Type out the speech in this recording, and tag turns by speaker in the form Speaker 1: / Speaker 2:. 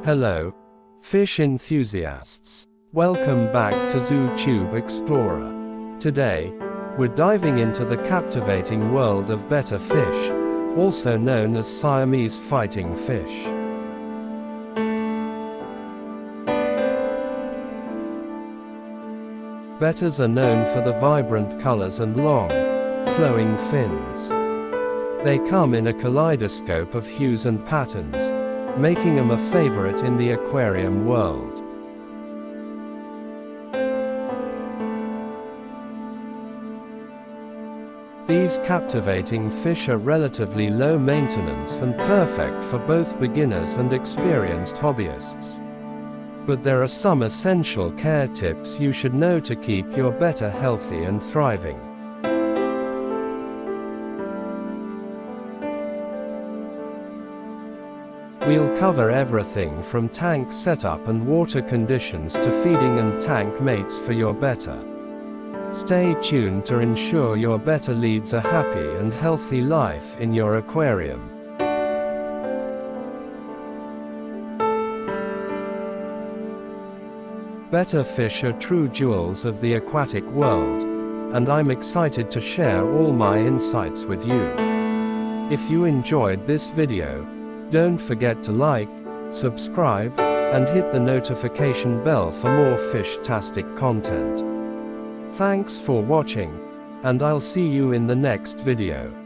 Speaker 1: Hello, fish enthusiasts. Welcome back to ZooTube Explorer. Today, we're diving into the captivating world of Bettafish, also known as Siamese fighting fish. Bettas are known for the vibrant colors and long, flowing fins. They come in a kaleidoscope of hues and patterns, making them a favorite in the aquarium world. These captivating fish are relatively low maintenance and perfect for both beginners and experienced hobbyists. But there are some essential care tips you should know to keep your Betta healthy and thriving. We'll cover everything from tank setup and water conditions to feeding and tank mates for your Betta. Stay tuned to ensure your Betta leads a happy and healthy life in your aquarium. Bettafish are true jewels of the aquatic world, and I'm excited to share all my insights with you. If you enjoyed this video, don't forget to like, subscribe, and hit the notification bell for more fish-tastic content. Thanks for watching, and I'll see you in the next video.